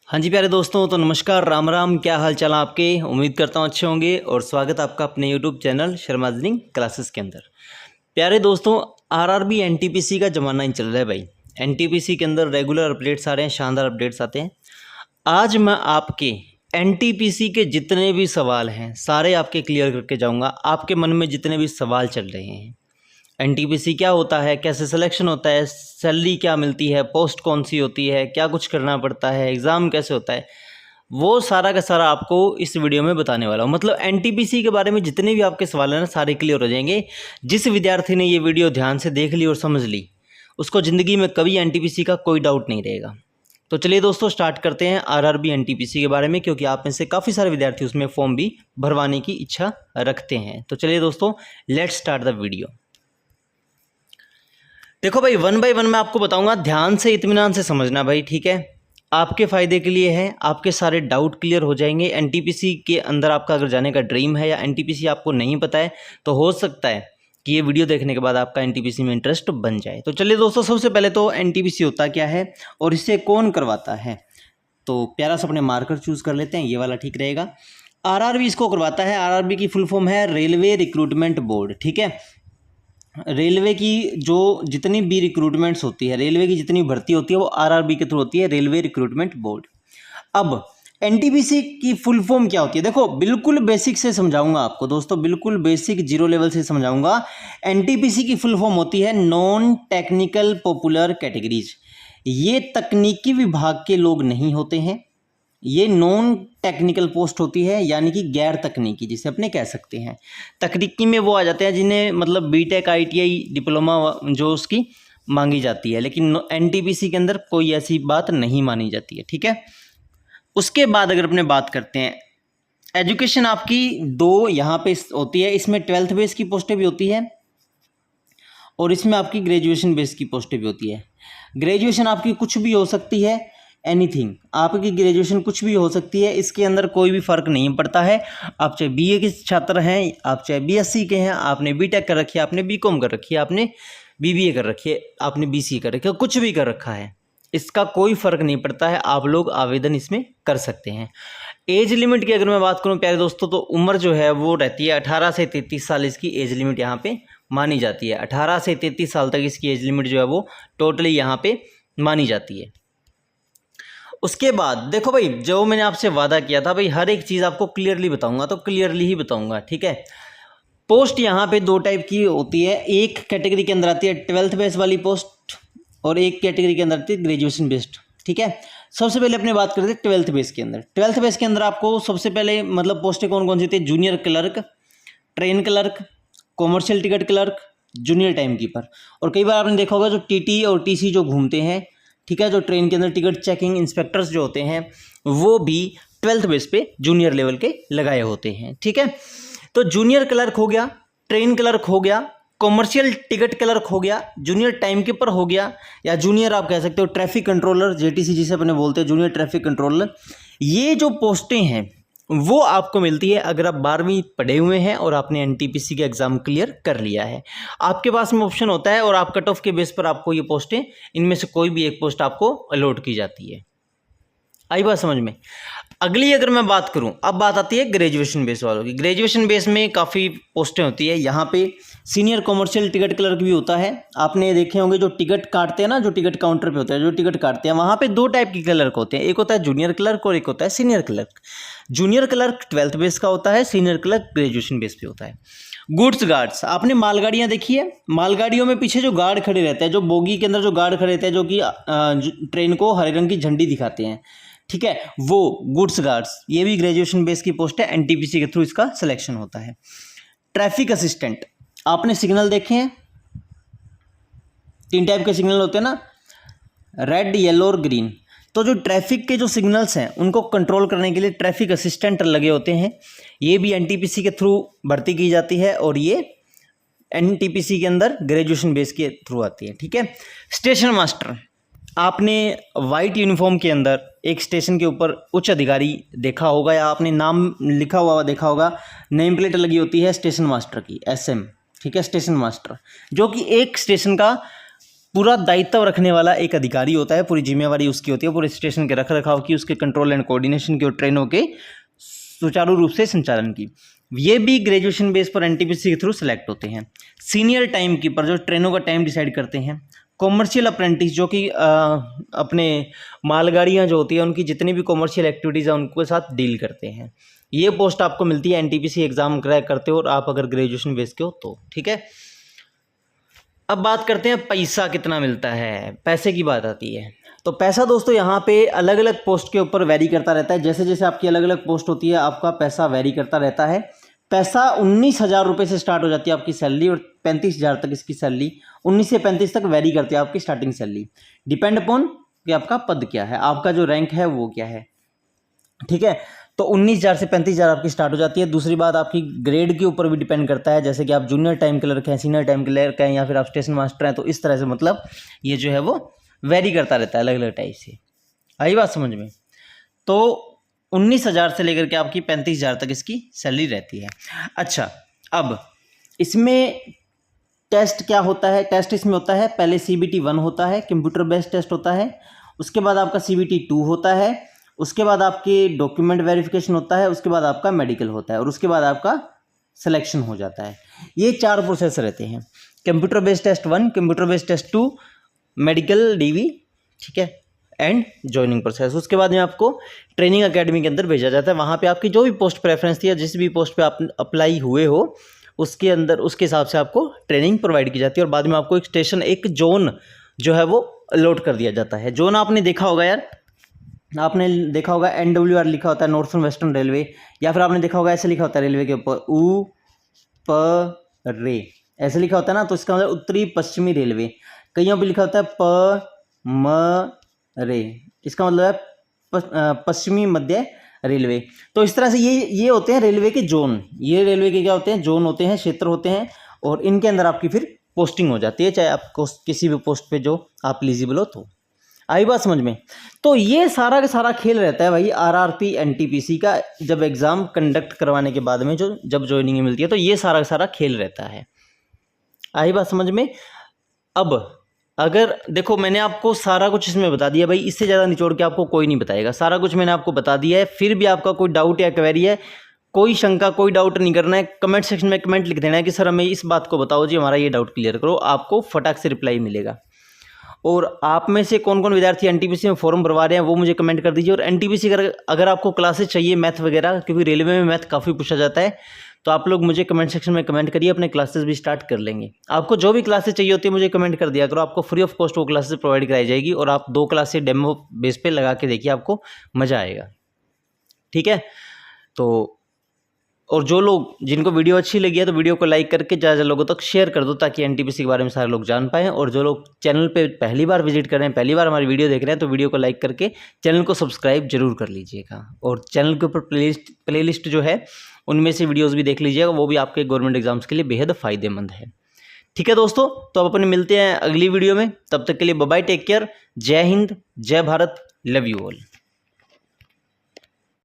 हाँ जी प्यारे दोस्तों, तो नमस्कार, राम राम। क्या हाल चाल आपके? उम्मीद करता हूँ अच्छे होंगे और स्वागत आपका अपने YouTube channel Sharma engineering classes के अंदर। प्यारे दोस्तों, आरआरबी एनटीपीसी का ज़माना ही चल रहा है भाई। एनटीपीसी के अंदर रेगुलर अपडेट्स आ रहे हैं, शानदार अपडेट्स आते हैं। आज मैं आपके एनटीपीसी के जितने भी सवाल हैं सारे आपके क्लियर करके जाऊँगा। आपके मन में जितने भी सवाल चल रहे हैं, एनटीपीसी क्या होता है, कैसे सिलेक्शन होता है, सैलरी क्या मिलती है, पोस्ट कौन सी होती है, क्या कुछ करना पड़ता है, एग्ज़ाम कैसे होता है, वो सारा का सारा आपको इस वीडियो में बताने वाला हूँ। मतलब एनटीपीसी के बारे में जितने भी आपके सवाल हैं ना, सारे क्लियर हो जाएंगे। जिस विद्यार्थी ने ये वीडियो ध्यान से देख ली और समझ ली, उसको ज़िंदगी में कभी एनटीपीसी का कोई डाउट नहीं रहेगा। तो चलिए दोस्तों, स्टार्ट करते हैं आरआरबी एनटीपीसी के बारे में, क्योंकि आप में से काफ़ी सारे विद्यार्थी उसमें फॉर्म भी भरवाने की इच्छा रखते हैं। तो चलिए दोस्तों, लेट्स स्टार्ट द वीडियो। देखो भाई, वन बाय वन मैं आपको बताऊंगा, ध्यान से इत्मीनान से समझना भाई, ठीक है? आपके फ़ायदे के लिए है, आपके सारे डाउट क्लियर हो जाएंगे। एनटीपीसी के अंदर आपका अगर जाने का ड्रीम है या एनटीपीसी आपको नहीं पता है, तो हो सकता है कि ये वीडियो देखने के बाद आपका एनटीपीसी में इंटरेस्ट बन जाए। तो चलिए दोस्तों, सबसे पहले तो एनटीपीसी होता क्या है और इसे कौन करवाता है। तो प्यारा सा अपने मार्कर चूज़ कर लेते हैं, ये वाला ठीक रहेगा। आरआरबी इसको करवाता है। आरआरबी की फुल फॉर्म है रेलवे रिक्रूटमेंट बोर्ड, ठीक है? रेलवे की जो जितनी भी रिक्रूटमेंट्स होती है, रेलवे की जितनी भर्ती होती है, वो आरआरबी के थ्रू होती है, रेलवे रिक्रूटमेंट बोर्ड। अब एनटीपीसी की फुल फॉर्म क्या होती है, देखो बिल्कुल बेसिक से समझाऊंगा आपको दोस्तों, बिल्कुल बेसिक जीरो लेवल से समझाऊंगा। एनटीपीसी की फुल फॉर्म होती है नॉन टेक्निकल पॉपुलर कैटेगरीज। ये तकनीकी विभाग के लोग नहीं होते हैं, ये नॉन टेक्निकल पोस्ट होती है, यानी कि गैर तकनीकी, जिसे अपने कह सकते हैं। तकनीकी में वो आ जाते हैं जिन्हें मतलब बीटेक आईटीआई डिप्लोमा जो उसकी मांगी जाती है, लेकिन एनटीपीसी के अंदर कोई ऐसी बात नहीं मानी जाती है, ठीक है? उसके बाद अगर अपने बात करते हैं, एजुकेशन आपकी दो यहाँ पे होती है। इसमें 12th बेस की पोस्टें भी होती है और इसमें आपकी ग्रेजुएशन बेस की पोस्टें भी होती है। ग्रेजुएशन आपकी कुछ भी हो सकती है, एनीथिंग, आपकी ग्रेजुएशन कुछ भी हो सकती है, इसके अंदर कोई भी फ़र्क नहीं पड़ता है। आप चाहे बीए के छात्र हैं, आप चाहे बीएससी के हैं, आपने बीटेक कर रखी है, आपने बीकॉम कर रखी है, आपने बीबीए कर रखी है, आपने बीसीए कर रखी है, कुछ भी कर रखा है, इसका कोई फ़र्क नहीं पड़ता है। आप लोग आवेदन इसमें कर सकते हैं। एज लिमिट की अगर मैं बात करूं प्यारे दोस्तों, तो उम्र जो है वो रहती है 18 से 33 साल, इसकी एज लिमिट यहाँ पे मानी जाती है। 18 से 33 साल तक इसकी एज लिमिट जो है वो टोटली यहाँ पे मानी जाती है। उसके बाद देखो भाई, जो मैंने आपसे वादा किया था भाई, हर एक चीज़ आपको क्लियरली बताऊंगा, तो क्लियरली ही बताऊंगा, ठीक है? पोस्ट यहाँ पे दो टाइप की होती है। एक कैटेगरी के अंदर आती है 12th बेस वाली पोस्ट और एक कैटेगरी के अंदर आती है ग्रेजुएशन बेस्ड, ठीक है? सबसे पहले अपने बात करते हैं 12th बेस के अंदर। 12th बेस के अंदर आपको सबसे पहले मतलब पोस्टें कौन कौन सी होती है? Junior clerk, train clerk, commercial ticket clerk, junior time keeper. और कई बार आपने देखा होगा जो टीटी और टीसी जो घूमते हैं, ठीक है, जो ट्रेन के अंदर टिकट चेकिंग इंस्पेक्टर्स जो होते हैं, वो भी 12th बेस पे जूनियर लेवल के लगाए होते हैं, ठीक है? तो जूनियर क्लर्क हो गया, ट्रेन क्लर्क हो गया, कॉमर्शियल टिकट क्लर्क हो गया, जूनियर टाइम कीपर हो गया, या जूनियर आप कह सकते हो ट्रैफिक कंट्रोलर, जेटीसी जिसे अपने बोलते हैं, जूनियर ट्रैफिक कंट्रोलर। ये जो पोस्टें हैं वो आपको मिलती है अगर आप 12वीं पढ़े हुए हैं और आपने एनटीपीसी का एग्ज़ाम क्लियर कर लिया है। आपके पास में ऑप्शन होता है और आप कट ऑफ के बेस पर आपको ये पोस्टें, इनमें से कोई भी एक पोस्ट आपको अलॉट की जाती है। आई बात समझ में? अगली अगर मैं बात करूं, अब बात आती है ग्रेजुएशन बेस वालों की। ग्रेजुएशन बेस में काफ़ी पोस्टें होती है। यहाँ पे सीनियर कॉमर्शियल टिकट क्लर्क भी होता है। आपने देखे होंगे जो टिकट काटते हैं ना, जो टिकट काउंटर पे होते हैं, जो टिकट काटते हैं, वहाँ पे दो टाइप के क्लर्क होते हैं। एक होता है जूनियर क्लर्क और एक होता है senior clerk. Junior clerk 12th base का होता है, सीनियर क्लर्क ग्रेजुएशन बेस पे होता है। गुड्स गार्ड्स, आपने मालगाड़ियाँ देखी है? मालगाड़ियों में पीछे जो गार्ड खड़े रहते हैं, जो बोगी के अंदर जो गार्ड खड़े रहते हैं, जो कि ट्रेन को हरे रंग की झंडी दिखाते हैं, ठीक है, वो गुड्स गार्ड्स, ये भी ग्रेजुएशन बेस की पोस्ट है। एनटीपीसी के थ्रू इसका सिलेक्शन होता है। ट्रैफिक असिस्टेंट, आपने सिग्नल देखे हैं? 3 टाइप के सिग्नल होते हैं ना, रेड, येलो और ग्रीन। तो जो ट्रैफिक के जो सिग्नल्स हैं उनको कंट्रोल करने के लिए ट्रैफिक असिस्टेंट लगे होते हैं। ये भी एनटीपीसी के थ्रू भर्ती की जाती है और ये एनटीपीसी के अंदर ग्रेजुएशन बेस के थ्रू आती है, ठीक है? स्टेशन मास्टर, आपने वाइट यूनिफॉर्म के अंदर एक स्टेशन के ऊपर उच्च अधिकारी देखा होगा, या आपने नाम लिखा हुआ देखा होगा, नेम प्लेट लगी होती है स्टेशन मास्टर की, एसएम, ठीक है? स्टेशन मास्टर, जो कि एक स्टेशन का पूरा दायित्व रखने वाला एक अधिकारी होता है, पूरी जिम्मेवारी उसकी होती है पूरे स्टेशन के रख रखाव की, उसके कंट्रोल एंड कोऑर्डिनेशन की और ट्रेनों के सुचारू रूप से संचालन की। ये भी ग्रेजुएशन बेस पर एनटीपीसी के थ्रू सेलेक्ट होते हैं। सीनियर टाइम कीपर जो ट्रेनों का टाइम डिसाइड करते हैं। कॉमर्शियल अप्रेंटिस जो कि अपने मालगाड़ियाँ जो होती हैं उनकी जितनी भी कॉमर्शियल एक्टिविटीज़ हैं उनके साथ डील करते हैं। ये पोस्ट आपको मिलती है एनटीपीसी एग्जाम क्रैक करते हो और आप अगर ग्रेजुएशन बेस के हो तो, ठीक है। अब बात करते हैं पैसा कितना मिलता है, पैसे की बात आती है। तो पैसा दोस्तों यहाँ पे अलग अलग पोस्ट के ऊपर वैरी करता रहता है। जैसे जैसे आपकी अलग अलग पोस्ट होती है आपका पैसा वैरी करता रहता है। पैसा 19,000 रुपये से स्टार्ट हो जाती है आपकी सैलरी और 35,000 तक इसकी सैलरी, 19 से 35 तक वैरी करती है आपकी स्टार्टिंग सैलरी। डिपेंड अपॉन कि आपका पद क्या है, आपका जो रैंक है वो क्या है, ठीक है। तो 19,000 से 35,000 आपकी स्टार्ट हो जाती है। दूसरी बात आपकी ग्रेड के ऊपर भी डिपेंड करता है, जैसे कि आप जूनियर टाइम क्लर्क हैं, सीनियर टाइम क्लर्क हैं या फिर आप स्टेशन मास्टर हैं, तो इस तरह से मतलब ये जो है वो वेरी करता रहता है अलग अलग टाइप से। आई बात समझ में। तो 19,000 से लेकर के आपकी 35,000 तक इसकी सैलरी रहती है। अच्छा, अब इसमें टेस्ट क्या होता है? टेस्ट इसमें होता है पहले CBT 1 होता है, कंप्यूटर बेस्ड टेस्ट होता है। उसके बाद आपका CBT 2 होता है। उसके बाद आपके डॉक्यूमेंट वेरिफिकेशन होता है। उसके बाद आपका मेडिकल होता है और उसके बाद आपका सिलेक्शन हो जाता है। ये 4 प्रोसेस रहते हैं, computer based test 1, computer based test 2, medical DV, ठीक है, एंड जॉइनिंग प्रोसेस। उसके बाद में आपको ट्रेनिंग अकेडमी के अंदर भेजा जाता है। वहाँ पे आपकी जो भी पोस्ट प्रेफरेंस थी या जिस भी पोस्ट पे आप अप्लाई हुए हो उसके अंदर उसके हिसाब से आपको ट्रेनिंग प्रोवाइड की जाती है और बाद में आपको एक स्टेशन, एक जोन जो है वो अलॉट कर दिया जाता है। जोन आपने देखा होगा यार, आपने देखा होगा NWR लिखा होता है, नॉर्थर्न वेस्टर्न रेलवे, या फिर आपने देखा होगा ऐसे लिखा होता है रेलवे के ऊपर रे, ऐसे लिखा होता है ना, तो इसका मतलब उत्तरी पश्चिमी रेलवे। कईयों पे लिखा होता है रे, इसका मतलब है पश्चिमी मध्य रेलवे। तो इस तरह से ये होते हैं रेलवे के जोन। ये रेलवे के क्या होते हैं? जोन होते हैं, क्षेत्र होते हैं और इनके अंदर आपकी फिर पोस्टिंग हो जाती है, चाहे आपको किसी भी पोस्ट पे जो आप एलिजिबल हो तो। आई बात समझ में। तो ये सारा का सारा खेल रहता है भाई RRP NTPC का, जब एग्ज़ाम कंडक्ट करवाने के बाद में जब ज्वाइनिंग मिलती है तो ये सारा का सारा खेल रहता है। आई बात समझ में। अब अगर देखो मैंने आपको सारा कुछ इसमें बता दिया भाई, इससे ज़्यादा निचोड़ के आपको कोई नहीं बताएगा, सारा कुछ मैंने आपको बता दिया है। फिर भी आपका कोई डाउट या क्वेरी है, कोई शंका, कोई डाउट नहीं करना है, कमेंट सेक्शन में कमेंट लिख देना है कि सर हमें इस बात को बताओ जी, हमारा ये डाउट क्लियर करो। आपको फटाक से रिप्लाई मिलेगा। और आप में से कौन कौन विद्यार्थी NTPC में फॉर्म भरवा रहे हैं वो मुझे कमेंट कर दीजिए। और NTPC अगर आपको क्लासेस चाहिए मैथ वगैरह, क्योंकि रेलवे में मैथ काफ़ी पूछा जाता है, तो आप लोग मुझे कमेंट सेक्शन में कमेंट करिए, अपने क्लासेस भी स्टार्ट कर लेंगे। आपको जो भी क्लासेस चाहिए होती है मुझे कमेंट कर दिया करो, आपको फ्री ऑफ कॉस्ट वो क्लासेस प्रोवाइड कराई जाएगी और आप 2 क्लासेस डेमो बेस पे लगा के देखिए, आपको मज़ा आएगा, ठीक है। तो और जो लोग जिनको वीडियो अच्छी लगी है तो वीडियो को लाइक करके ज़्यादा लोगों तक शेयर कर दो, ताकि NTPC के बारे में सारे लोग जान पाएँ। और जो लोग चैनल पे पहली बार विजिट कर रहे हैं, पहली बार हमारी वीडियो देख रहे हैं, तो वीडियो को लाइक करके चैनल को सब्सक्राइब जरूर कर लीजिएगा। और चैनल के ऊपर प्लेलिस्ट जो है उनमें से वीडियोज़ भी देख लीजिएगा, वो भी आपके गवर्नमेंट एग्जाम्स के लिए बेहद फ़ायदेमंद है, ठीक है दोस्तों। तो अब अपने मिलते हैं अगली वीडियो में, तब तक के लिए बाय बाय, टेक केयर, जय हिंद, जय भारत, लव यू ऑल।